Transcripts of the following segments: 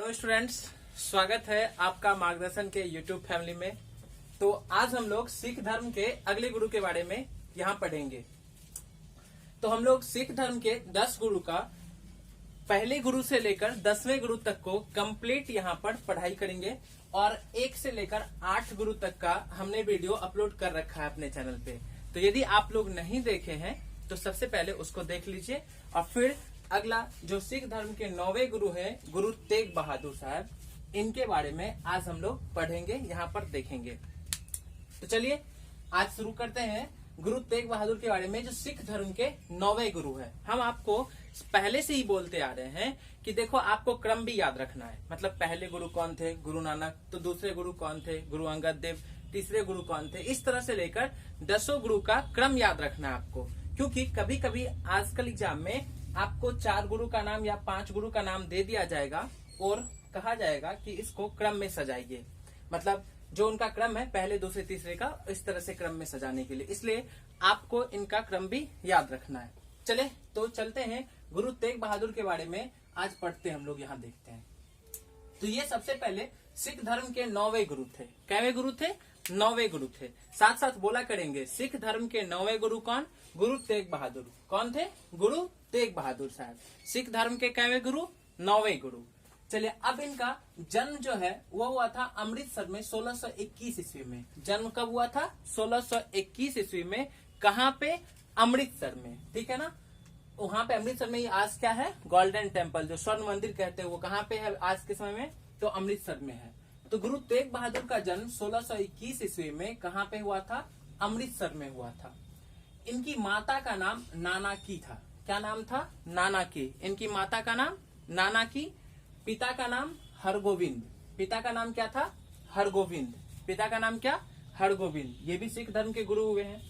Hello students, स्वागत है आपका मार्गदर्शन के यूट्यूब फैमिली में। तो आज हम लोग सिख धर्म के अगले गुरु के बारे में यहाँ पढ़ेंगे। तो हम लोग सिख धर्म के 10 गुरु का पहले गुरु से लेकर 10वें गुरु तक को कंप्लीट यहाँ पर पढ़ाई करेंगे और 1 से लेकर 8 गुरु तक का हमने वीडियो अपलोड कर रखा है अपने चैनल पे। तो यदि आप लोग नहीं देखे हैं तो सबसे पहले उसको देख लीजिए और फिर अगला जो सिख धर्म के 9वें गुरु हैं गुरु तेग बहादुर साहब, इनके बारे में आज हम लोग पढ़ेंगे, यहाँ पर देखेंगे। तो चलिए आज शुरू करते हैं गुरु तेग बहादुर के बारे में, जो सिख धर्म के 9वें गुरु है। हम आपको पहले से ही बोलते आ रहे हैं कि देखो आपको क्रम भी याद रखना है। मतलब पहले गुरु कौन थे? गुरु नानक। तो दूसरे गुरु कौन थे? गुरु अंगद देव। तीसरे गुरु कौन थे? इस तरह से लेकर 10 गुरु का क्रम याद रखना है आपको, क्योंकि कभी कभी आजकल एग्जाम में आपको 4 गुरु का नाम या 5 गुरु का नाम दे दिया जाएगा और कहा जाएगा कि इसको क्रम में सजाइए। मतलब जो उनका क्रम है पहले दूसरे तीसरे का, इस तरह से क्रम में सजाने के लिए, इसलिए आपको इनका क्रम भी याद रखना है। चले तो चलते हैं गुरु तेग बहादुर के बारे में आज पढ़ते हम लोग, यहाँ देखते हैं। तो ये सबसे पहले सिख धर्म के 9वें गुरु थे। कैवें गुरु थे? 9वें गुरु थे। साथ साथ बोला करेंगे सिख धर्म के 9वें गुरु कौन? गुरु तेग बहादुर। कौन थे? गुरु तेग बहादुर साहब। सिख धर्म के कैवें गुरु? 9वें गुरु। चलिए अब इनका जन्म जो है वो हुआ था अमृतसर में 1621 ईस्वी में। जन्म कब हुआ था? 1621 ईस्वी में। कहाँ पे? अमृतसर में। ठीक है ना? वहां पे अमृतसर में आज क्या है? गोल्डन टेम्पल, जो स्वर्ण मंदिर कहते हैं, वो कहाँ पे है आज के समय में? तो अमृतसर में है। तो गुरु तेग बहादुर का जन्म 1621 ईस्वी में कहाँ पे हुआ था? अमृतसर में हुआ था। इनकी माता का नाम नाना की था। क्या नाम था? नाना की। इनकी माता का नाम नाना की। पिता का नाम हरगोविंद। पिता का नाम क्या था? हरगोविंद। पिता का नाम क्या? हरगोविंद। ये भी सिख धर्म के गुरु हुए हैं।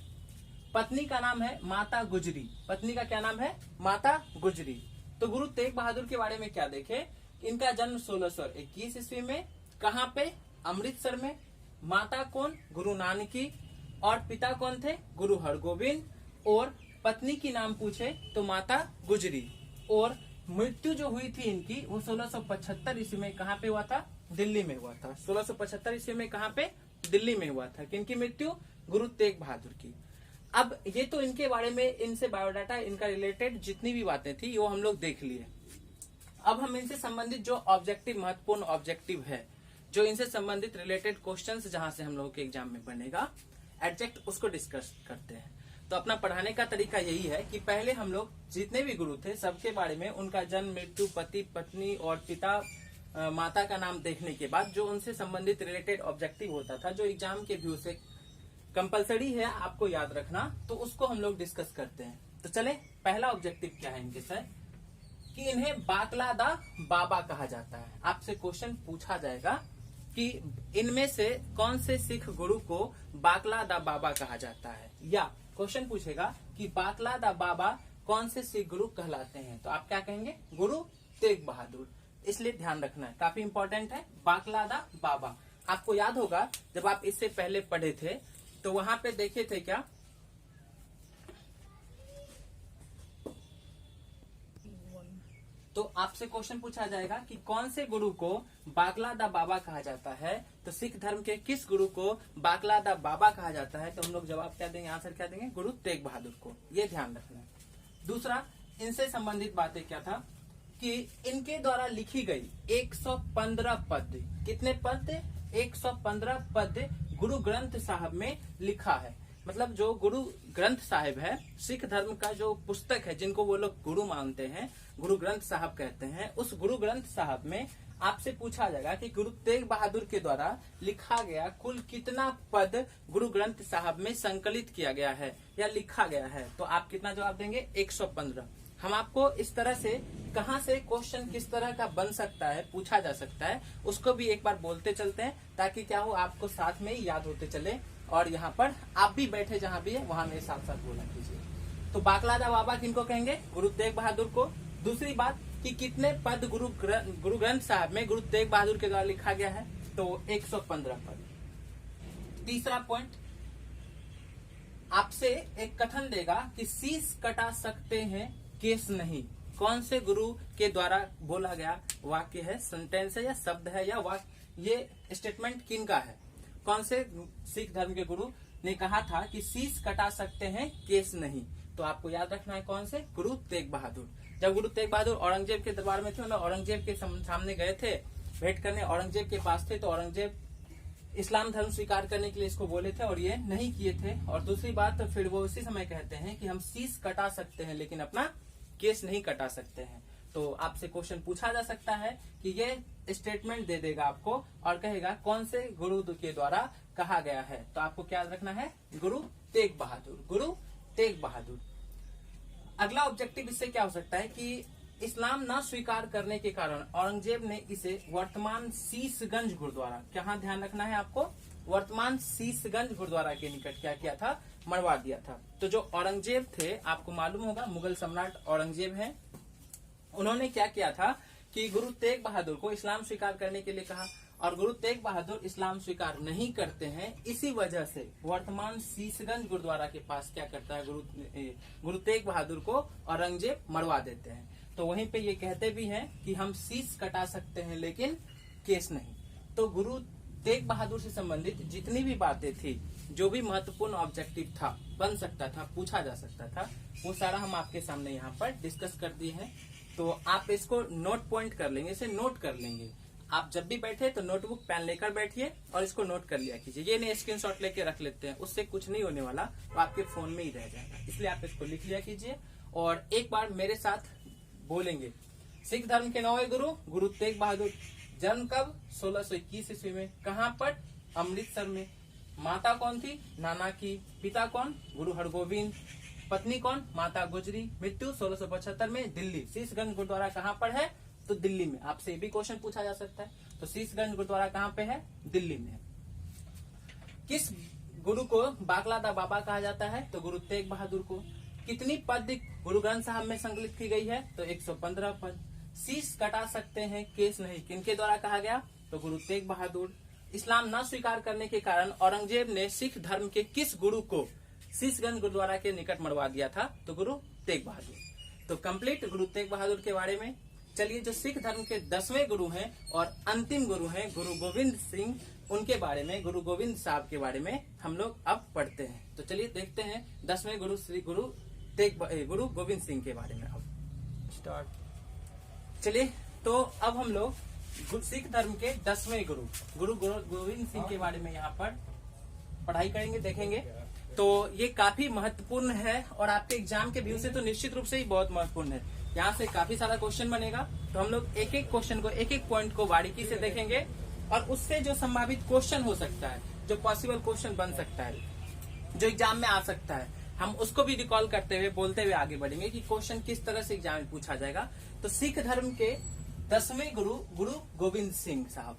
पत्नी का नाम है माता गुजरी। पत्नी का क्या नाम है? माता गुजरी। तो गुरु तेग बहादुर के बारे में क्या देखे? इनका जन्म 1621 ईस्वी में। कहाँ पे? अमृतसर में। माता कौन? गुरु नानकी। और पिता कौन थे? गुरु हरगोविंद। और पत्नी की नाम पूछे तो माता गुजरी। और मृत्यु जो हुई थी इनकी वो 1675 ईस्वी में कहाँ पे हुआ था? दिल्ली में हुआ था। 1675 ईस्वी में कहाँ पे? दिल्ली में हुआ था। किनकी मृत्यु? गुरु तेग बहादुर की। अब ये तो इनके बारे में, इनसे बायोडाटा, इनका रिलेटेड जितनी भी बातें थी वो हम लोग देख लिए। अब हम इनसे संबंधित जो ऑब्जेक्टिव, महत्वपूर्ण ऑब्जेक्टिव है, जो इनसे संबंधित रिलेटेड क्वेश्चंस जहां से हम लोगों के एग्जाम में बनेगा एग्जैक्ट, उसको डिस्कस करते हैं। तो अपना पढ़ाने का तरीका यही है कि पहले हम लोग जितने भी गुरु थे सबके बारे में, उनका जन्म, मृत्यु, पति पत्नी और पिता माता का नाम देखने के बाद जो उनसे संबंधित रिलेटेड ऑब्जेक्टिव होता था, जो एग्जाम के व्यू से कंपलसरी है आपको याद रखना, तो उसको हम लोग डिस्कस करते हैं। तो चले पहला ऑब्जेक्टिव क्या है इनके सर, कि इन्हें बाकलादा बाबा कहा जाता है। आपसे क्वेश्चन पूछा जाएगा कि इनमें से कौन से सिख गुरु को बाकलादा बाबा कहा जाता है, या क्वेश्चन पूछेगा कि बाकलादा बाबा कौन से सिख गुरु कहलाते हैं, तो आप क्या कहेंगे? गुरु तेग बहादुर। इसलिए ध्यान रखना है, काफी इंपॉर्टेंट है बाकलादा बाबा। आपको याद होगा जब आप इससे पहले पढ़े थे तो वहां पे देखे थे क्या, तो आपसे क्वेश्चन पूछा जाएगा कि कौन से गुरु को बाकलादा बाबा कहा जाता है। तो सिख धर्म के किस गुरु को बाकलादा बाबा कहा जाता है? तो हम लोग जवाब क्या देंगे, आंसर क्या देंगे? गुरु तेग बहादुर को। ये ध्यान रखना है। दूसरा, इनसे संबंधित बातें क्या था कि इनके द्वारा लिखी गई 115 पद, कितने पद? 115 पद गुरु ग्रंथ साहब में लिखा है। मतलब जो गुरु ग्रंथ साहिब है, सिख धर्म का जो पुस्तक है, जिनको वो लोग गुरु मानते हैं, गुरु ग्रंथ साहब कहते हैं, उस गुरु ग्रंथ साहब में आपसे पूछा जाएगा कि गुरु तेग बहादुर के द्वारा लिखा गया कुल कितना पद गुरु ग्रंथ साहब में संकलित किया गया है या लिखा गया है। तो आप कितना जवाब देंगे? 115। हम आपको इस तरह से कहां से क्वेश्चन किस तरह का बन सकता है, पूछा जा सकता है, उसको भी एक बार बोलते चलते हैं, ताकि क्या हो आपको साथ में ही याद होते चले। और यहाँ पर आप भी बैठे जहाँ भी है वहां मेरे साथ साथ बोला कीजिए। तो बाकलादा बाबा किनको कहेंगे? गुरु तेग बहादुर को। दूसरी बात कि कितने पद गुरु ग्रंथ साहब में गुरु तेग बहादुर के द्वारा लिखा गया है? तो 115 पद। तीसरा पॉइंट, आपसे एक कथन देगा कि शीश कटा सकते हैं केस नहीं। कौन से गुरु के द्वारा बोला गया वाक्य है, सेंटेंस है या शब्द है या वाक्य, ये स्टेटमेंट किन का है? कौन से सिख धर्म के गुरु ने कहा था कि शीश कटा सकते हैं केस नहीं? तो आपको याद रखना है कौन से? गुरु तेग बहादुर। जब गुरु तेग बहादुर औरंगजेब के दरबार में थे, मतलब औरंगजेब के सामने गए थे भेंट करने, औरंगजेब के पास थे, तो औरंगजेब इस्लाम धर्म स्वीकार करने के लिए इसको बोले थे और ये नहीं किए थे। और दूसरी बात, तो फिर वो उसी समय कहते हैं कि हम शीश कटा सकते हैं लेकिन अपना केस नहीं कटा सकते हैं। तो आपसे क्वेश्चन पूछा जा सकता है कि ये स्टेटमेंट दे देगा आपको और कहेगा कौन से गुरु के द्वारा कहा गया है। तो आपको क्या रखना है? गुरु तेग बहादुर, गुरु तेग बहादुर। अगला ऑब्जेक्टिव इससे क्या हो सकता है कि इस्लाम न स्वीकार करने के कारण औरंगजेब ने इसे वर्तमान शीशगंज गुरुद्वारा, कहाँ ध्यान रखना है आपको, वर्तमान शीशगंज गुरुद्वारा के निकट क्या किया था? मरवा दिया था। तो जो औरंगजेब थे, आपको मालूम होगा मुगल सम्राट औरंगजेब हैं, उन्होंने क्या किया था कि गुरु तेग बहादुर को इस्लाम स्वीकार करने के लिए कहा और गुरु तेग बहादुर इस्लाम स्वीकार नहीं करते हैं। इसी वजह से वर्तमान शीशगंज गुरुद्वारा के पास क्या करता है, गुरु तेग बहादुर को औरंगजेब मरवा देते हैं। तो वहीं पे ये कहते भी हैं कि हम शीश कटा सकते हैं लेकिन केस नहीं। तो गुरु तेग बहादुर से संबंधित जितनी भी बातें थी, जो भी महत्वपूर्ण ऑब्जेक्टिव था, बन सकता था, पूछा जा सकता था, वो सारा हम आपके सामने यहाँ पर डिस्कस कर दिए हैं। तो आप इसको नोट पॉइंट कर लेंगे, इसे नोट कर लेंगे। आप जब भी बैठे तो नोटबुक पेन लेकर बैठिए और इसको नोट कर लिया कीजिए। ये नहीं स्क्रीनशॉट लेके रख लेते हैं, उससे कुछ नहीं होने वाला, वो आपके फोन में ही रह जाएगा। इसलिए आप इसको लिख लिया कीजिए और एक बार मेरे साथ बोलेंगे। सिख धर्म के 9वें गुरु, गुरु तेग बहादुर। जन्म कब? 1621 ईस्वी में। कहाँ पर? अमृतसर में। माता कौन थी? नाना की। पिता कौन? गुरु हरगोविंद। पत्नी कौन? माता गुजरी। मृत्यु 1675 में, दिल्ली। शीशगंज गुरुद्वारा कहाँ पर है? तो दिल्ली में। आपसे ये भी क्वेश्चन पूछा जा सकता है। तो शीशगंज गुरुद्वारा कहाँ पे है? दिल्ली में। किस गुरु को बागलादा बाबा कहा जाता है? तो गुरु तेग बहादुर को। कितनी पद गुरु ग्रंथ साहब में संकलित की गई है? तो 115 पद। शीश कटा सकते हैं केस नहीं, किनके द्वारा कहा गया? तो गुरु तेग बहादुर। इस्लाम न स्वीकार करने के कारण औरंगजेब ने सिख धर्म के किस गुरु को शीशगंज गुरुद्वारा के निकट मरवा दिया था? तो गुरु तेग बहादुर। तो कंप्लीट गुरु तेग बहादुर के बारे में। चलिए, जो सिख धर्म के 10वें गुरु हैं और अंतिम गुरु हैं गुरु गोविंद सिंह, उनके बारे में, गुरु गोविंद साहब के बारे में हम लोग अब पढ़ते हैं। तो चलिए देखते हैं 10वें गुरु श्री गुरु गोविंद सिंह के बारे में। अब स्टार्ट। चलिए, तो अब हम लोग सिख धर्म के 10वें गुरु गोविंद सिंह के बारे में यहाँ पर पढ़ाई करेंगे, देखेंगे। तो ये काफी महत्वपूर्ण है और आपके एग्जाम के व्यू से तो निश्चित रूप से ही बहुत महत्वपूर्ण है। यहाँ से काफी सारा क्वेश्चन बनेगा, तो हम लोग एक एक क्वेश्चन को, एक एक पॉइंट को बारीकी से देखेंगे और उससे जो संभावित क्वेश्चन हो सकता है, जो पॉसिबल क्वेश्चन बन सकता है, जो एग्जाम में आ सकता है, हम उसको भी रिकॉल करते हुए, बोलते हुए आगे बढ़ेंगे कि क्वेश्चन किस तरह से एग्जाम में पूछा जाएगा। तो सिख धर्म के 10वें गुरु, गुरु गोविंद सिंह साहब।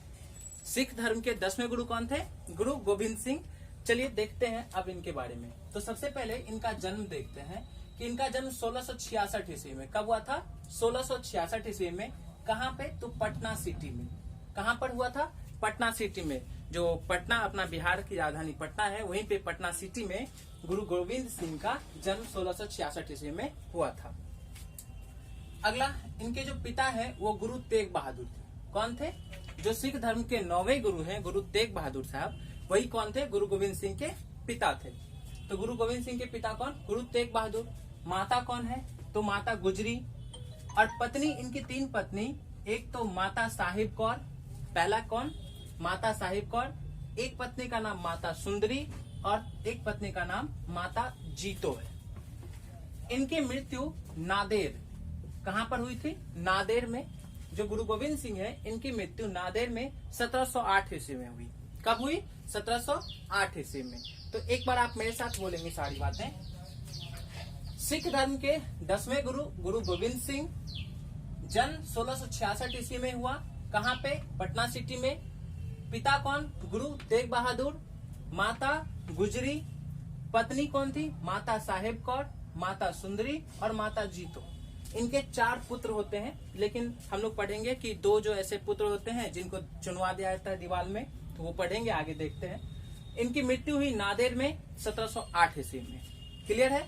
सिख धर्म के 10वें गुरु कौन थे? गुरु गोविंद सिंह। चलिए देखते हैं अब इनके बारे में। तो सबसे पहले इनका जन्म देखते हैं कि इनका जन्म 1666 ईस्वी में कब हुआ था? 1666 ईस्वी में। कहाँ पे? तो पटना सिटी में। कहाँ पर हुआ था? पटना सिटी में। जो पटना अपना बिहार की राजधानी पटना है, वहीं पे पटना सिटी में गुरु गोविंद सिंह का जन्म 1666 ईस्वी में हुआ था। अगला, इनके जो पिता है वो गुरु तेग बहादुर थे। कौन थे? जो सिख धर्म के 9वें गुरु हैं गुरु तेग बहादुर साहब, वही कौन थे? गुरु गोविंद सिंह के पिता थे। तो गुरु गोविंद सिंह के पिता कौन? गुरु तेग बहादुर। माता कौन है? तो माता गुजरी। और पत्नी, इनकी 3 पत्नी, एक तो माता साहिब कौर, पहला कौन? माता साहिब कौर। एक पत्नी का नाम माता सुंदरी और एक पत्नी का नाम माता जीतो है। इनकी मृत्यु नादेर, कहाँ पर हुई थी? नादेर में। जो गुरु गोविंद सिंह है, इनकी मृत्यु नादेर में 1708 ईस्वी में हुई। कब हुई? 1708 ईस्वी में। तो एक बार आप मेरे साथ बोलेंगे सारी बातें। सिख धर्म के 10वें गुरु, गुरु गोविंद सिंह, जन्म 1666 ईस्वी में हुआ। कहाँ पे? पटना सिटी में। पिता कौन? गुरु तेग बहादुर। माता गुजरी। पत्नी कौन थी? माता साहेब कौर, माता सुंदरी और माता जीतो। इनके 4 पुत्र होते हैं, लेकिन हम लोग पढ़ेंगे कि 2 जो ऐसे पुत्र होते हैं जिनको चुनवा दिया जाता है दीवार में, तो वो पढ़ेंगे, आगे देखते हैं। इनकी मृत्यु हुई नादेर में 1708 ईस्वी में। क्लियर है?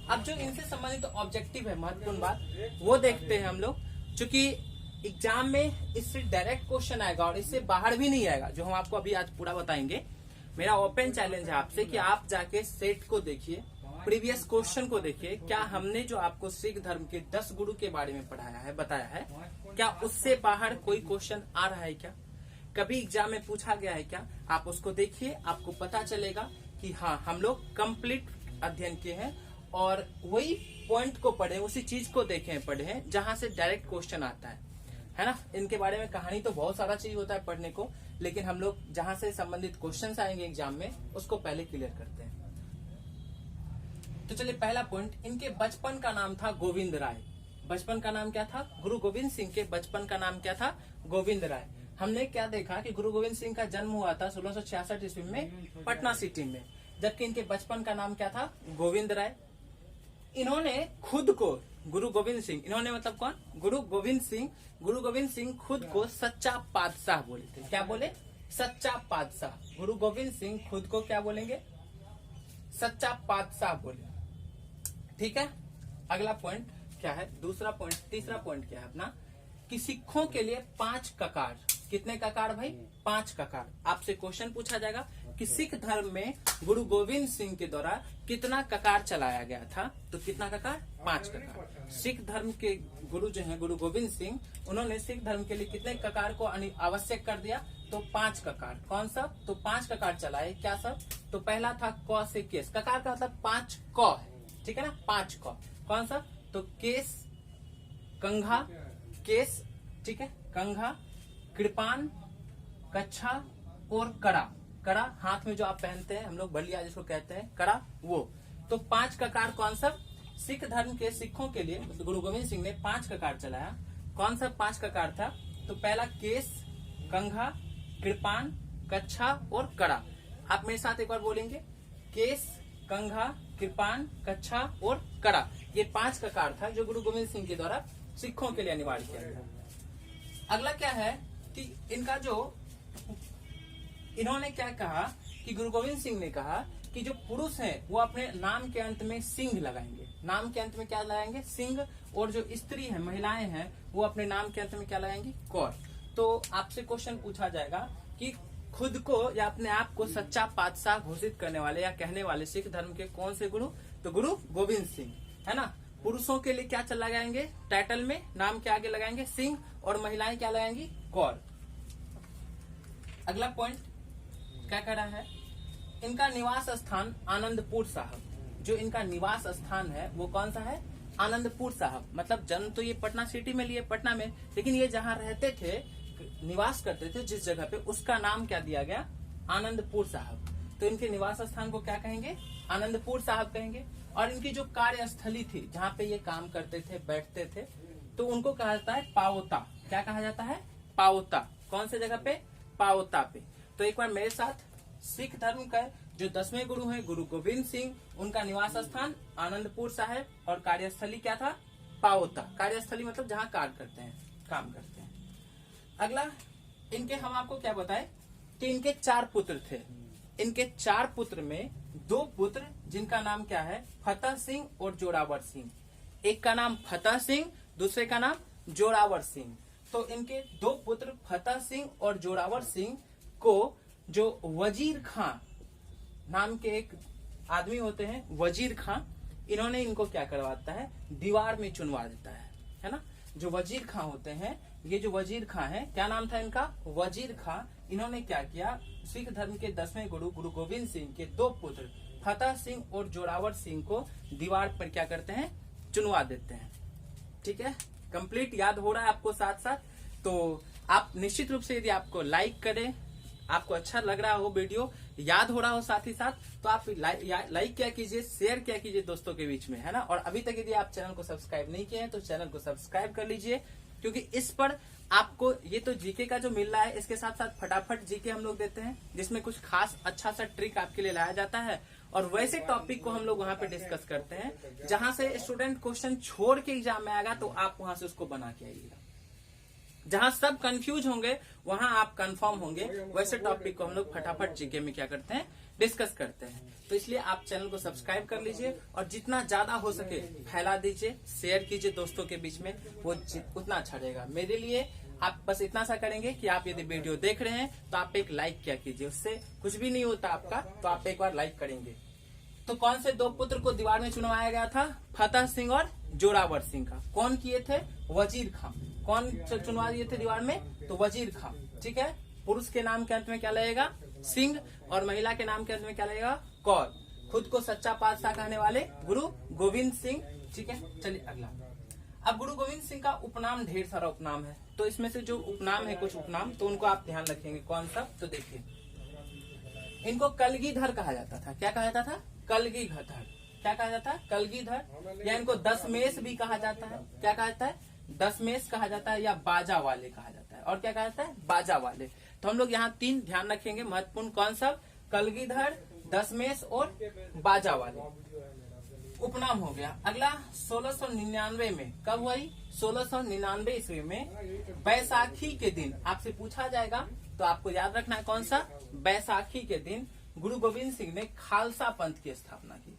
अब जो इनसे संबंधित ऑब्जेक्टिव है, महत्वपूर्ण बात वो देखते हैं हम लोग। चूंकि एग्जाम में इससे डायरेक्ट क्वेश्चन आएगा और इससे बाहर भी नहीं आएगा, जो हम आपको अभी आज पूरा बताएंगे। मेरा ओपन चैलेंज है आपसे कि आप जाके सेट को देखिए, प्रीवियस क्वेश्चन को देखिए, क्या हमने जो आपको सिख धर्म के 10 गुरु के बारे में पढ़ाया है, बताया है, क्या उससे बाहर कोई क्वेश्चन आ रहा है, क्या कभी एग्जाम में पूछा गया है क्या? आप उसको देखिए, आपको पता चलेगा कि हाँ हम लोग कंप्लीट अध्ययन किए हैं और वही पॉइंट को पढ़े, उसी चीज को देखे पढ़े हैं जहां से डायरेक्ट क्वेश्चन आता है ना। इनके बारे में कहानी तो बहुत सारा चीज होता है पढ़ने को, लेकिन हम लोग जहां से संबंधित क्वेश्चंस आएंगे एग्जाम में उसको पहले क्लियर करते हैं। तो चलिए पहला पॉइंट, इनके बचपन का नाम था गोविंद राय। बचपन का नाम क्या था? गुरु गोविंद सिंह के बचपन का नाम क्या था? गोविंद राय। हमने क्या देखा कि गुरु गोविंद सिंह का जन्म हुआ था 1666 ईस्वी में पटना सिटी में, जबकि इनके बचपन का नाम क्या था? गोविंद राय। इन्होंने खुद को गुरु गोविंद सिंह, इन्होंने मतलब कौन? गुरु गोविंद सिंह। गुरु गोविंद सिंह खुद को सच्चा पातशाह बोले थे। क्या बोले? सच्चा पातशाह। गुरु गोविंद सिंह खुद को क्या बोलेंगे? सच्चा पातशाह बोले। ठीक है, अगला पॉइंट क्या है? दूसरा पॉइंट, तीसरा पॉइंट क्या है अपना? कि सिखों के लिए 5 ककार। कितने ककार भाई? 5 ककार। आपसे क्वेश्चन पूछा जाएगा कि सिख धर्म में गुरु गोविंद सिंह के द्वारा कितना ककार चलाया गया था, तो कितना ककार? 5 ककार। सिख धर्म के गुरु जो है गुरु गोविंद सिंह, उन्होंने सिख धर्म के लिए कितने ककार को आवश्यक कर दिया? तो 5 ककार। कौन सा? तो 5 ककार चलाए। क्या सब? तो पहला था क से केस। ककार का मतलब 5 क है, ठीक है ना? 5 क। कौन सा? तो केस, कंघा, केस, ठीक है, कंघा, कृपान, कच्छा और कड़ा। कड़ा हाथ में जो आप पहनते हैं, हम लोग बलिया जिसको कहते हैं, कड़ा, वो। तो 5 ककार कौन सा? सिख धर्म के सिखों के लिए गुरु गोविंद सिंह ने 5 ककार चलाया। कौन सा 5 ककार था? तो पहला केस, कंघा, कृपान, कच्छा और कड़ा। आप मेरे साथ एक बार बोलेंगे, केस, कंघा, कृपान, कच्छा और कड़ा। ये 5 ककार था जो गुरु गोविंद सिंह के द्वारा सिखों के लिए अनिवार्य किया गया। अगला क्या है कि इनका जो, इन्होंने क्या कहा कि गुरु गोविंद सिंह ने कहा कि जो पुरुष हैं वो अपने नाम के अंत में सिंह लगाएंगे। नाम के अंत में क्या लगाएंगे? सिंह। और जो स्त्री है, महिलाएं हैं, वो अपने नाम के अंत में क्या लगाएंगी? कौर। तो आपसे क्वेश्चन पूछा जाएगा कि खुद को या अपने आप को सच्चा पातशाह घोषित करने वाले या कहने वाले सिख धर्म के कौन से गुरु? तो गुरु गोविंद सिंह, है ना। पुरुषों के लिए क्या लगाएंगे? टाइटल में नाम के आगे लगाएंगे सिंह, और महिलाएं क्या लगाएंगी? कौर। अगला पॉइंट क्या कह रहा है? इनका निवास स्थान आनंदपुर साहब। जो इनका निवास स्थान है वो कौन सा है? आनंदपुर साहब। मतलब जन्म तो ये पटना सिटी में लिए, पटना में, लेकिन ये जहाँ रहते थे, निवास करते थे जिस जगह पे, उसका नाम क्या दिया गया? आनंदपुर साहब। तो इनके निवास स्थान को क्या कहेंगे? आनंदपुर साहब कहेंगे। और इनकी जो कार्यस्थली थी, जहाँ पे ये काम करते थे, बैठते थे, तो उनको कहा जाता है पाओता। क्या कहा जाता है? पाओता। कौन से जगह पे? पाओता पे। तो एक बार मेरे साथ, सिख धर्म का जो 10वें गुरु हैं गुरु गोविंद सिंह, उनका निवास स्थान आनंदपुर साहब और कार्यस्थली क्या था? पाओता। कार्यस्थली मतलब जहाँ कार्य करते हैं, काम करते हैं। अगला, इनके हम आपको क्या बताए कि इनके 4 पुत्र थे। इनके 4 पुत्र में 2 पुत्र जिनका नाम क्या है? फतेह सिंह और जोरावर सिंह। एक का नाम फतेह सिंह, दूसरे का नाम जोरावर सिंह। तो इनके 2 पुत्र फतेह सिंह और जोरावर सिंह को जो वजीर खां नाम के एक आदमी होते हैं, वजीर खां, इन्होंने इनको क्या करवाता है? दीवार में चुनवा देता है ना। जो वजीर खां होते हैं, ये जो वजीर खां है, क्या नाम था इनका? वजीर खां। इन्होंने क्या किया? सिख धर्म के 10वें गुरु गुरु गोविंद सिंह के 2 पुत्र फतेह सिंह और जोरावर सिंह को दीवार पर क्या करते हैं? चुनवा देते हैं। ठीक है, कंप्लीट याद हो रहा है आपको साथ साथ? तो आप निश्चित रूप से, यदि आपको लाइक करें, आपको अच्छा लग रहा हो, वीडियो याद हो रहा हो साथ ही साथ, तो आप लाइक क्या कीजिए, शेयर क्या कीजिए दोस्तों के बीच में, है ना। और अभी तक यदि आप चैनल को सब्सक्राइब नहीं किए हैं तो चैनल को सब्सक्राइब कर लीजिए, क्योंकि इस पर आपको ये तो जीके का जो मिल रहा है, इसके साथ साथ फटाफट जीके हम लोग देते हैं, जिसमें कुछ खास अच्छा सा ट्रिक आपके लिए लाया जाता है। और वैसे टॉपिक को हम लोग वहाँ पे डिस्कस करते हैं जहां से स्टूडेंट क्वेश्चन छोड़ के एग्जाम में आएगा, तो आप वहां से उसको बना के आइएगा। जहां सब कंफ्यूज होंगे वहां आप कंफर्म होंगे। वैसे टॉपिक को हम लोग फटाफट जीके में क्या करते हैं, डिस्कस करते हैं। तो इसलिए आप चैनल को सब्सक्राइब कर लीजिए और जितना ज्यादा हो सके फैला दीजिए, शेयर कीजिए दोस्तों के बीच में, वो उतना अच्छा रहेगा मेरे लिए। आप बस इतना सा करेंगे कि आप यदि वीडियो देख रहे हैं तो आप एक लाइक क्या कीजिए, उससे कुछ भी नहीं होता आपका, तो आप एक बार लाइक करेंगे। तो कौन से दो पुत्र को दीवार में चुनवाया गया था? फतेह सिंह और जोरावर सिंह का। कौन किए थे? वजीर खां। कौन चुनवा दिए थे दीवार में? तो वजीर खां। ठीक है। पुरुष के नाम के अंत में क्या लगेगा? सिंह, और महिला के नाम के अंत में क्या लगेगा? कौर। खुद को सच्चा पातशाह कहने वाले गुरु गोविंद सिंह। ठीक है, चलिए अगला। अब गुरु गोविंद सिंह का उपनाम, ढेर सारा उपनाम है, तो इसमें से जो उपनाम है कुछ उपनाम, तो उनको आप ध्यान रखेंगे। कौन सा? तो देखिए, इनको कलगीधर कहा जाता था। क्या कहा जाता था? कलगीधर। क्या कहा जाता है? कलगीधर। या इनको दशमेश भी कहा जाता है। क्या कहा जाता है? दशमेश कहा जाता है, या बाजा वाले कहा जाता है। और क्या कहा जाता है? बाजा वाले। तो हम लोग यहाँ 3 ध्यान रखेंगे महत्वपूर्ण कॉन्सेप्ट, कलगीधर, दशमेश और बाजा वाले। उपनाम हो गया। अगला 1699 में कब हुई? 1699 ईस्वी में बैसाखी के दिन आपसे पूछा जाएगा, तो आपको याद रखना है कौन सा? बैसाखी के दिन गुरु गोविंद सिंह ने खालसा पंथ की स्थापना की।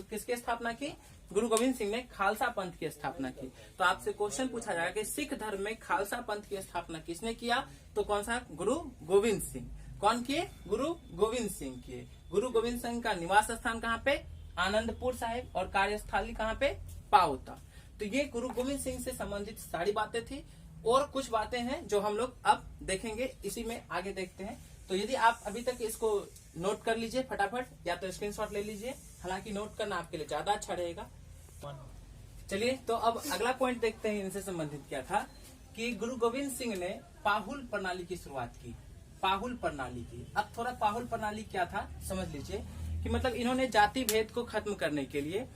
किसकी स्थापना की? गुरु गोविंद सिंह ने खालसा पंथ की स्थापना की। तो आपसे क्वेश्चन पूछा जाएगा कि सिख धर्म में खालसा पंथ की स्थापना किसने किया? तो कौन सा? गुरु गोविंद सिंह। कौन किए? गुरु गोविंद सिंह किए। गुरु गोविंद सिंह का निवास स्थान कहाँ पे? आनंदपुर साहिब। और कार्यस्थली कहाँ पे? पाओता। तो ये गुरु गोविंद सिंह से संबंधित सारी बातें थी, और कुछ बातें हैं जो हम लोग अब देखेंगे, इसी में आगे देखते हैं। तो यदि आप अभी तक इसको नोट कर लीजिए फटाफट, या तो स्क्रीनशॉट ले लीजिए, हालांकि नोट करना आपके लिए ज्यादा अच्छा रहेगा। चलिए, तो अब अगला पॉइंट देखते हैं, इनसे संबंधित क्या था कि गुरु गोविंद सिंह ने पाहुल प्रणाली की शुरुआत की। पाहुल प्रणाली की। अब थोड़ा पाहुल प्रणाली क्या था समझ लीजिए, कि मतलब इन्होंने जाति भेद को खत्म करने के लिए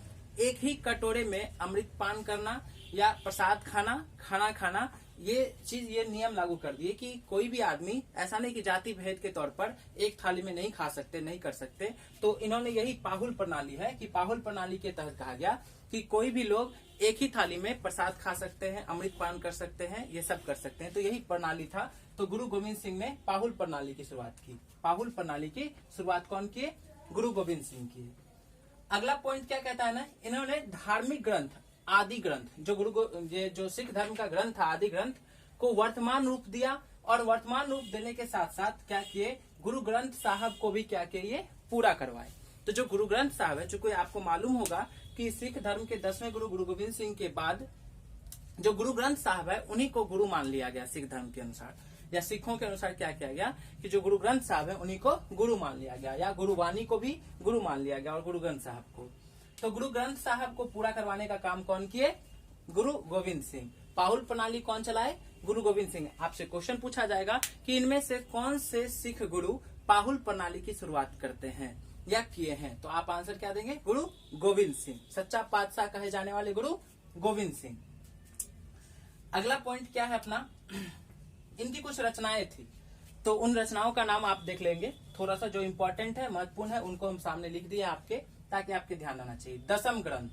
एक ही कटोरे में अमृत पान करना या प्रसाद खाना, खाना खाना, ये नियम लागू कर दिए कि कोई भी आदमी, ऐसा नहीं कि जाति भेद के तौर पर एक थाली में नहीं खा सकते, नहीं कर सकते। तो इन्होंने यही पाहुल प्रणाली है, कि पाहुल प्रणाली के तहत कहा गया कि कोई भी लोग एक ही थाली में प्रसाद खा सकते हैं, अमृत पान कर सकते हैं, ये सब कर सकते हैं। तो यही प्रणाली था। तो गुरु गोविंद सिंह ने पाहुल प्रणाली की शुरुआत की। पाहुल प्रणाली की शुरुआत कौन की? गुरु गोविंद सिंह की। अगला पॉइंट क्या कहता है ना, इन्होंने धार्मिक ग्रंथ, आदि ग्रंथ, जो सिख धर्म का ग्रंथ था, आदि ग्रंथ को वर्तमान रूप दिया। और वर्तमान रूप देने के साथ साथ क्या किए? गुरु ग्रंथ साहब को भी क्या किए? ये पूरा करवाए। तो जो गुरु ग्रंथ साहब है, चूंकि आपको मालूम होगा कि सिख धर्म के 10वें गुरु गुरु गोविंद सिंह के बाद जो गुरु ग्रंथ साहब है, उन्हीं को गुरु मान लिया गया सिख धर्म के अनुसार, या सिखों के अनुसार क्या किया गया कि जो गुरु ग्रंथ साहब है उन्हीं को गुरु मान लिया गया, या गुरुवाणी को भी गुरु मान लिया गया, और गुरु ग्रंथ साहब को। तो गुरु ग्रंथ साहब को पूरा करवाने का काम कौन किए? गुरु गोविंद सिंह। पाहुल प्रणाली कौन चलाए? गुरु गोविंद सिंह। आपसे क्वेश्चन पूछा जाएगा कि इनमें से कौन से सिख गुरु पाहुल प्रणाली की शुरुआत करते हैं या किए हैं? तो आप आंसर क्या देंगे? गुरु गोविंद सिंह। सच्चा पातशाह कहे जाने वाले गुरु गोविंद सिंह। अगला पॉइंट क्या है अपना, इनकी कुछ रचनाएं थी, तो उन रचनाओं का नाम आप देख लेंगे। थोड़ा सा जो इम्पोर्टेंट है, महत्वपूर्ण है, उनको हम सामने लिख दिए आपके, ताकि आपके ध्यान आना चाहिए। दसम ग्रंथ।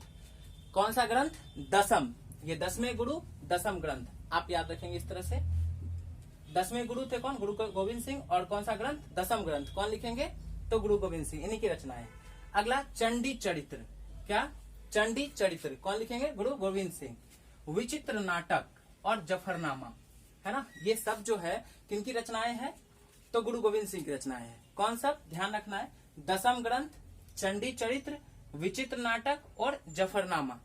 कौन सा ग्रंथ? दसम। ये 10वें गुरु, दसम ग्रंथ आप याद रखेंगे इस तरह से। 10वें गुरु थे कौन? गुरु गोविंद सिंह। और कौन सा ग्रंथ? दसम ग्रंथ। कौन लिखेंगे? तो गुरु गोविंद सिंह, इन्हीं की रचना है। अगला चंडी चरित्र। क्या? चंडी चरित्र। कौन लिखेंगे? गुरु गोविंद सिंह। विचित्र नाटक और जफरनामा, है ना, ये सब जो है किनकी रचनाएं हैं? तो गुरु गोविंद सिंह की रचनाएं हैं। कौन सब ध्यान रखना है? दसम ग्रंथ, चंडी चरित्र, विचित्र नाटक और जफरनामा,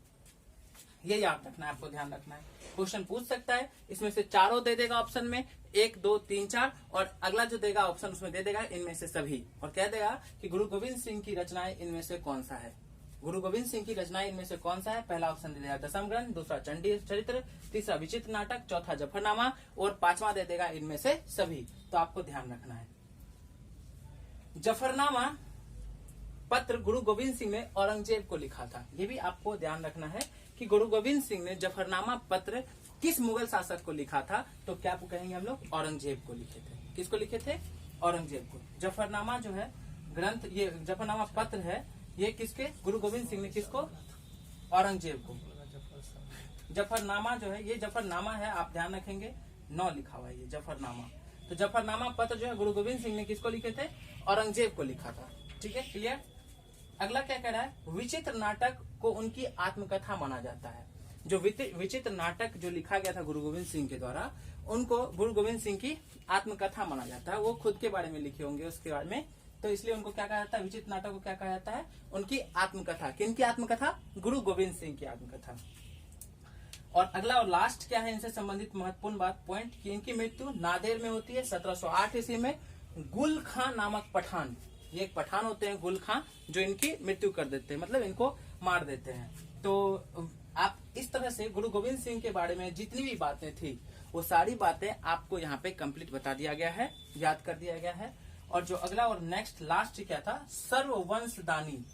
ये याद रखना है, आपको ध्यान रखना है। क्वेश्चन पूछ सकता है, इसमें से चारों दे देगा ऑप्शन में, 1 2 3 4, और अगला जो देगा ऑप्शन उसमें दे देगा इनमें से सभी, और कह देगा कि गुरु गोविंद सिंह की रचनाएं इनमें से कौन सा है। गुरु गोविंद सिंह की रचनाएं इनमें से कौन सा है? पहला ऑप्शन दे देगा दसम ग्रंथ, दूसरा चंडी चरित्र, तीसरा विचित्र नाटक, चौथा जफरनामा, और 5वां दे देगा इनमें से सभी। तो आपको ध्यान रखना है। जफरनामा पत्र गुरु गोविंद सिंह ने औरंगजेब को लिखा था। ये भी आपको ध्यान रखना है कि गुरु गोविंद सिंह ने जफरनामा पत्र किस मुगल शासक को लिखा था? तो क्या कहेंगे हम लोग? औरंगजेब को लिखे थे। किसको लिखे थे? औरंगजेब को। जफरनामा जो है ग्रंथ, ये जफरनामा पत्र है, ये किसके? गुरु गोविंद सिंह ने किसको? औरंगजेब को। जफरनामा जो है, ये जफरनामा है, आप ध्यान रखेंगे, 9 लिखा हुआ है ये जफरनामा। तो जफरनामा पत्र जो है गुरु गोविंद सिंह ने किसको लिखे थे? औरंगजेब को लिखा था। ठीक है, क्लियर। अगला क्या कह रहा है? विचित्र नाटक को उनकी आत्मकथा माना जाता है। जो विचित्र नाटक जो लिखा गया था गुरु गोविंद सिंह के द्वारा, उनको गुरु गोविंद सिंह की आत्मकथा माना जाता है। वो खुद के बारे में लिखे होंगे उसके बारे में, तो इसलिए उनको क्या कहा जाता है? विचित्र नाटक को क्या कहा जाता है? उनकी आत्मकथा। किनकी आत्मकथा? गुरु गोविंद सिंह की आत्मकथा। और अगला और लास्ट क्या है इनसे संबंधित महत्वपूर्ण बात पॉइंट, कि इनकी मृत्यु नादेर में होती है 1708 ईस्वी में। गुल खां नामक पठान, ये एक पठान होते हैं गुल खां, जो इनकी मृत्यु कर देते हैं, मतलब इनको मार देते हैं। तो आप इस तरह से गुरु गोविंद सिंह के बारे में जितनी भी बातें थी वो सारी बातें आपको यहाँ पे कंप्लीट बता दिया गया है, याद कर दिया गया है। और जो अगला और नेक्स्ट लास्ट क्या था? सर्ववंशदानी।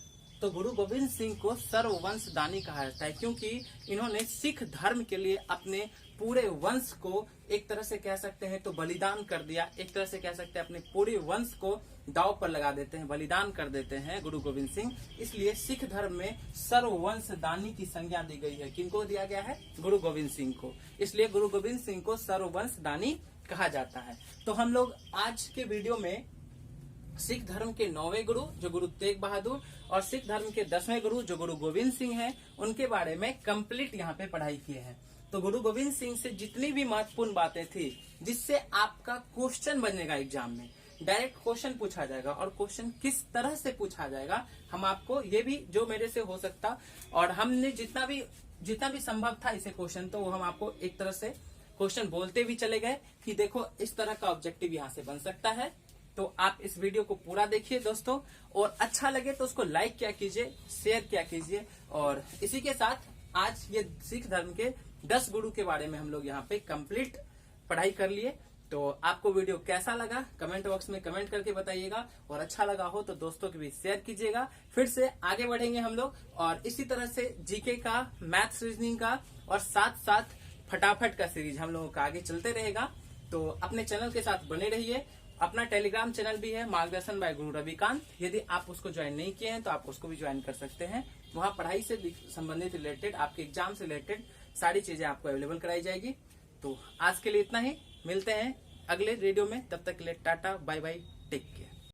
तो गुरु गोविंद सिंह को सर्ववंशदानी कहा जाता है, क्योंकि इन्होंने सिख धर्म के लिए अपने पूरे वंश को एक तरह से कह सकते हैं तो बलिदान कर दिया। एक तरह से कह सकते हैं अपने पूरे वंश को दांव पर लगा देते हैं, बलिदान कर देते हैं गुरु गोविंद सिंह। इसलिए सिख धर्म में सर्ववंशदानी की संज्ञा दी गई है। किनको दिया गया है? गुरु गोविंद सिंह को। इसलिए गुरु गोविंद सिंह को सर्ववंशदानी कहा जाता है। तो हम लोग आज के वीडियो में सिख धर्म के 9वें गुरु जो गुरु तेग बहादुर और सिख धर्म के 10वें गुरु जो गुरु गोविंद सिंह हैं, उनके बारे में कंप्लीट यहाँ पे पढ़ाई किए हैं। तो गुरु गोविंद सिंह से जितनी भी महत्वपूर्ण बातें थी, जिससे आपका क्वेश्चन बनेगा एग्जाम में, डायरेक्ट क्वेश्चन पूछा जाएगा, और क्वेश्चन किस तरह से पूछा जाएगा हम आपको, ये भी जो मेरे से हो सकता और हमने जितना भी संभव था इसे क्वेश्चन, तो वो हम आपको एक तरह से क्वेश्चन बोलते भी चले गए कि देखो इस तरह का ऑब्जेक्टिव यहाँ से बन सकता है। तो आप इस वीडियो को पूरा देखिए दोस्तों, और अच्छा लगे तो उसको लाइक क्या कीजिए, शेयर क्या कीजिए। और इसी के साथ आज ये सिख धर्म के 10 गुरु के बारे में हम लोग यहाँ पे कंप्लीट पढ़ाई कर लिए। तो आपको वीडियो कैसा लगा कमेंट बॉक्स में कमेंट करके बताइएगा, और अच्छा लगा हो तो दोस्तों के बीच शेयर कीजिएगा। फिर से आगे बढ़ेंगे हम लोग, और इसी तरह से जीके का, मैथ्स, रीजनिंग का और साथ साथ फटाफट का सीरीज हम लोगों का आगे चलते रहेगा। तो अपने चैनल के साथ बने रहिए। अपना टेलीग्राम चैनल भी है मार्गदर्शन बाय गुरु रविकांत, यदि आप उसको ज्वाइन नहीं किए हैं तो आप उसको भी ज्वाइन कर सकते हैं। वहाँ पढ़ाई से संबंधित रिलेटेड, आपके एग्जाम से रिलेटेड सारी चीजें आपको अवेलेबल कराई जाएगी। तो आज के लिए इतना ही, मिलते हैं अगले वीडियो में, तब तक के लिए tata bye bye, take care.